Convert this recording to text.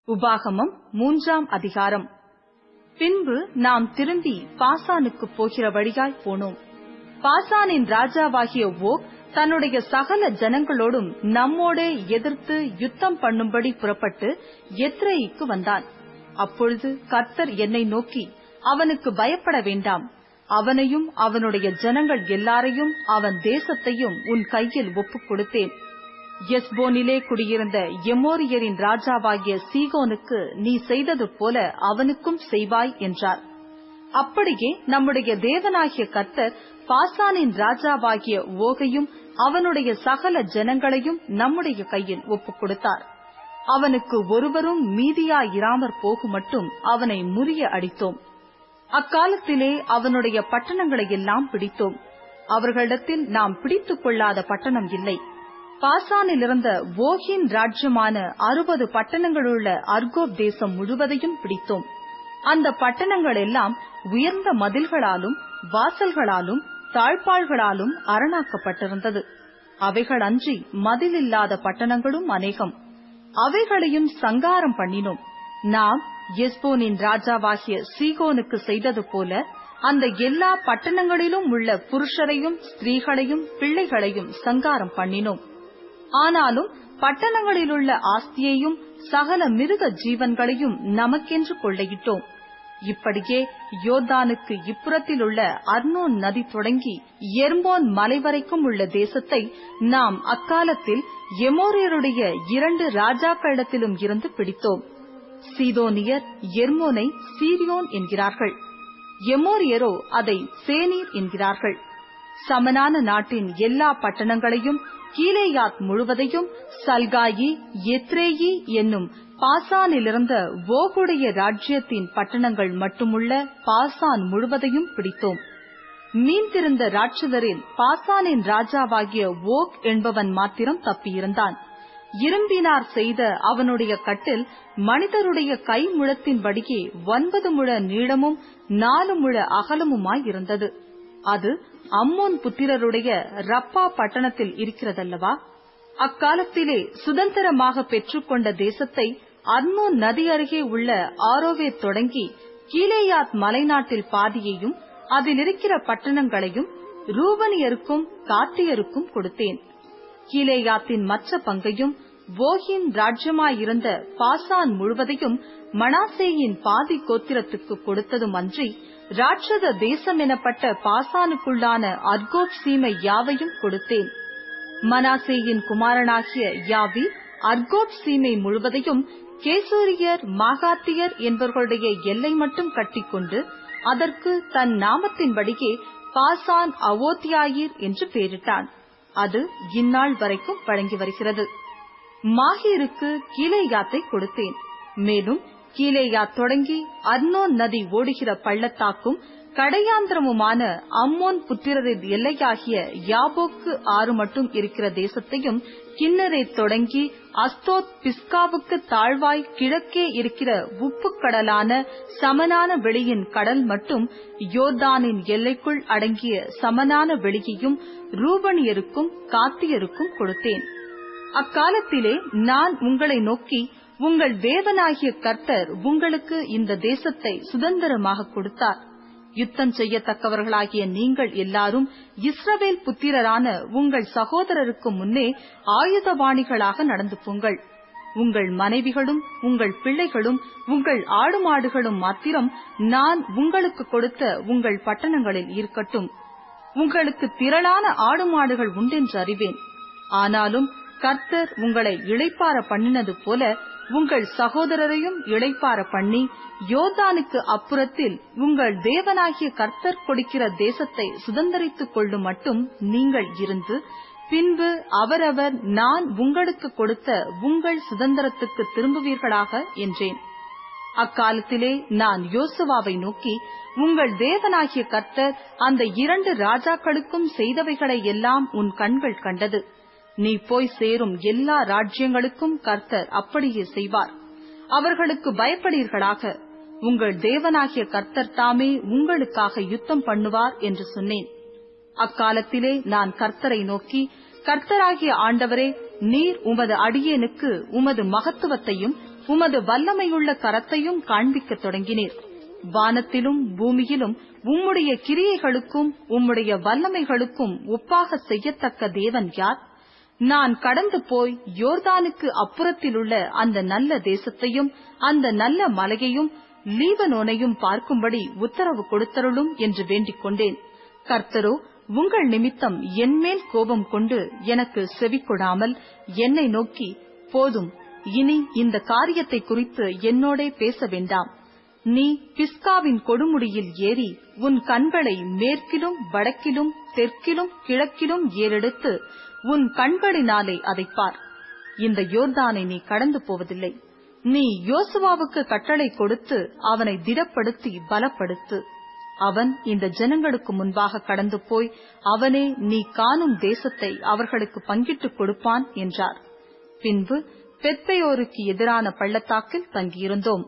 உபாகமம் 3ஆம் அதிகாரம். பின்பு நாம் திரும்பி பாசானுக்கு போகிற வழியாய் போனோம். பாசானின் ராஜாவாகிய ஓக் தன்னுடைய சகல ஜனங்களோடும் நம்மோடே எதிர்த்து யுத்தம் பண்ணும்படி புறப்பட்டு எத்ரேயிக்கு வந்தான். அப்பொழுது கர்த்தர் என்னை நோக்கி, அவனுக்கு பயப்பட வேண்டாம், அவனையும் அவனுடைய ஜனங்கள் எல்லாரையும் அவன் தேசத்தையும் உன் கையில் ஒப்புக் கொடுத்தேன். எஸ்போனிலே குடியிருந்த எமோரியரின் ராஜாவாகிய சீகோனுக்கு நீ செய்தது போல அவனுக்கும் செய்வாய் என்றார். அப்படியே நம்முடைய தேவனாகிய கர்த்தர் பாசானின் ராஜாவாகிய ஓகையும் அவனுடைய சகல ஜனங்களையும் நம்முடைய கையில் ஒப்புக் கொடுத்தார். அவனுக்கு ஒருவரும் மீதியாயிராமற் போகுமட்டும் அவனை முறிய அடித்தோம். அக்காலத்திலே அவனுடைய பட்டணங்களையெல்லாம் பிடித்தோம். அவர்களிடத்தில் நாம் பிடித்துக் கொள்ளாத பட்டணம் இல்லை. பாசானிலிருந்த ஓகின் ராஜ்யமான 60 பட்டணங்களுள்ள அர்கோப் தேசம் முழுவதையும் பிடித்தோம். அந்த பட்டணங்கள் எல்லாம் உயர்ந்த மதில்களாலும் வாசல்களாலும் தாழ்பாள்களாலும் அரணாக்கப்பட்டிருந்தது. அவைகள் அன்றி மதிலில்லாத பட்டணங்களும் அநேகம். அவைகளையும் சங்காரம் பண்ணினோம். நாம் எஸ்போனின் ராஜாவாகிய சீகோனுக்கு செய்தது போல அந்த எல்லா பட்டணங்களிலும் உள்ள புருஷரையும் ஸ்திரீகளையும் பிள்ளைகளையும் சங்காரம் பண்ணினோம். ஆனாலும் பட்டணங்களிலுள்ள ஆஸ்தியையும் சகல மிருக ஜீவன்களையும் நமக்கென்று கொள்ளையிட்டோம். இப்படியே யோர்தானுக்கு இப்புறத்தில் உள்ள அர்னோன் நதி தொடங்கி எர்மோன் மலை வரைக்கும் உள்ள தேசத்தை நாம் அக்காலத்தில் எமோரியருடைய 2 ராஜாக்களிடத்திலும் இருந்து பிடித்தோம். சீதோனியர் எர்மோனை சீரியோன் என்கிறார்கள், எமோரியரோ அதை சேனீர் என்கிறார்கள். சமனான நாட்டின் எல்லா பட்டணங்களையும் கீலேயாத் முழுவதையும் சல்காயி எத்ரேயி என்னும் பாசானிலிருந்த ஓகுடைய ராஜ்யத்தின் பட்டணங்கள் மட்டுமுள்ள பாசான் முழுவதையும் பிடித்தோம். மீந்திருந்த ராட்சதரில் பாசானின் ராஜாவாகிய ஓக் என்பவன் மாத்திரம் தப்பியிருந்தான். இரும்பினார் செய்த அவனுடைய கட்டில் மனிதருடைய கை முழத்தின்படியே 9 முழ நீளமும் 4 முழ அகலமுமாயிருந்தது. அது அம்மோன் புத்திரருடைய ரப்பா பட்டணத்தில் இருக்கிறதல்லவா? அக்காலத்திலே சுதந்திரமாக பெற்றுக்கொண்ட தேசத்தை அர்னோன் நதி அருகே உள்ள ஆரோவேத் தொடங்கி கீலேயாத் மலைநாட்டில் பாதியையும் அதில் இருக்கிற பட்டணங்களையும் ரூபனியருக்கும் காத்தியருக்கும் கொடுத்தேன். கீலேயாத்தின் மற்ற பங்கையும் ஓகின் ராஜ்யமாயிருந்த பாசான் முழுவதையும் மனாசேயின் பாதி கோத்திரத்துக்கு கொடுத்ததும் அன்றி ராட்சத தேசம் எனப்பட்ட பாசானுக்குள்ளான அர்கோப் சீமை யாவையும் கொடுத்தேன். மனாசேயின் குமாரனாகிய யாவி அர்கோப் சீமை முழுவதையும் கேசூரியர் மாகாத்தியர் என்பவர்களுடைய எல்லை மட்டும் கட்டிக்கொண்டு அதற்கு தன் நாமத்தின்படியே பாசான் அவோத்தியாயிர் என்று பெயரிட்டான். அது இந்நாள் வரைக்கும் வழங்கி வருகிறது. மாஹீருக்கு கீலேயாத்தை கொடுத்தேன். மேலும் கீலேயாத் தொடங்கி அர்னோன் நதி ஓடுகிற பள்ளத்தாக்கும் கடையாந்திரமுமான அம்மோன் புத்திரரின் எல்லையாகிய யாபோக்கு ஆறு மட்டும் இருக்கிற தேசத்தையும் கின்னரேத் தொடங்கி அஸ்தோத் பிஸ்காவுக்கு தாழ்வாய் கிழக்கே இருக்கிற உப்புக்கடலான சமனான வெளியின் கடல் மட்டும் யோர்தானின் எல்லைக்குள் அடங்கிய சமனான வெளியையும் ரூபனியருக்கும் காத்தியருக்கும் கொடுத்தேன். அக்காலத்திலே நான் உங்களை நோக்கி, உங்கள் தேவனாகிய கர்த்தர் உங்களுக்கு இந்த தேசத்தை சுதந்திரமாக கொடுத்தார். யுத்தம் செய்யத்தக்கவர்களாகிய நீங்கள் எல்லாரும் இஸ்ரவேல் புத்திரரான உங்கள் சகோதரருக்கு முன்னே ஆயுதபாணிகளாக நடந்து போங்கள். உங்கள் மனைவிகளும் உங்கள் பிள்ளைகளும் உங்கள் ஆடு மாடுகளும் மாத்திரம் நான் உங்களுக்கு கொடுத்த உங்கள் பட்டணங்களில் இருக்கட்டும். உங்களுக்கு திரளான ஆடு மாடுகள் உண்டென்று அறிவேன். ஆனாலும் கர்த்தர் உங்களை இளைப்பாற பண்ணினது போல உங்கள் சகோதரரையும் இளைப்பாற பண்ணி யோர்தானுக்கு அப்புறத்தில் உங்கள் தேவனாகிய கர்த்தர் கொடுக்கிற தேசத்தை சுதந்தரித்துக் கொள்ளும் மட்டும் நீங்கள் இருந்து பின்பு அவரவர் நான் உங்களுக்கு கொடுத்த உங்கள் சுதந்திரத்துக்கு திரும்புவீர்களாக என்றேன். அக்காலத்திலே நான் யோசுவாவை நோக்கி, உங்கள் தேவனாகிய கர்த்தர் அந்த 2 ராஜாக்களுக்கும் செய்தவைகளை எல்லாம் உன் கண்கள் கண்டது. நீ போய் சேரும் எல்லா ராஜ்யங்களுக்கும் கர்த்தர் அப்படியே செய்வார். அவர்களுக்கு பயப்படீர்களாக. உங்கள் தேவனாகிய கர்த்தர் தாமே உங்களுக்காக யுத்தம் பண்ணுவார் என்று சொன்னேன். அக்காலத்திலே நான் கர்த்தரை நோக்கி, கர்த்தராகிய ஆண்டவரே, நீர் உமது அடியேனுக்கு உமது மகத்துவத்தையும் உமது வல்லமையுள்ள கரத்தையும் காண்பிக்கத் தொடங்கினீர். வானத்திலும் பூமியிலும் உம்முடைய கிரியைகளுக்கும் உம்முடைய வல்லமைகளுக்கும் ஒப்பாக செய்யத்தக்க தேவன் யார்? நான் கடந்து போய் யோர்தானுக்கு அப்புறத்திலுள்ள அந்த நல்ல தேசத்தையும் அந்த நல்ல மலையையும் லீபனோனையும் பார்க்கும்படி உத்தரவு கொடுத்தருளும் என்று வேண்டிக் கொண்டேன். கர்த்தரோ உங்கள் நிமித்தம் என்மேல் கோபம் கொண்டு எனக்கு செவிக்கொடாமல் என்னை நோக்கி, போதும், இனி இந்த காரியத்தை குறித்து என்னோடே பேச வேண்டாம். நீ பிஸ்காவின் கொடுமுடியில் ஏறி உன் கண்களை மேற்கிலும் வடக்கிலும் தெற்கிலும் கிழக்கிலும் ஏறெடுத்து உன் கண்களினாலே அதைப் பார். இந்த யோர்தானை நீ கடந்து போவதில்லை. நீ யோசுவாவுக்கு கட்டளை கொடுத்து அவனை திடப்படுத்தி பலப்படுத்து. அவன் இந்த ஜனங்களுக்கு முன்பாக கடந்து போய் அவனே நீ காணும் தேசத்தை அவர்களுக்கு பங்கிட்டுக் கொடுப்பான் என்றார். பின்பு பெத்பெயோருக்கு எதிரான பள்ளத்தாக்கில் தங்கியிருந்தோம்.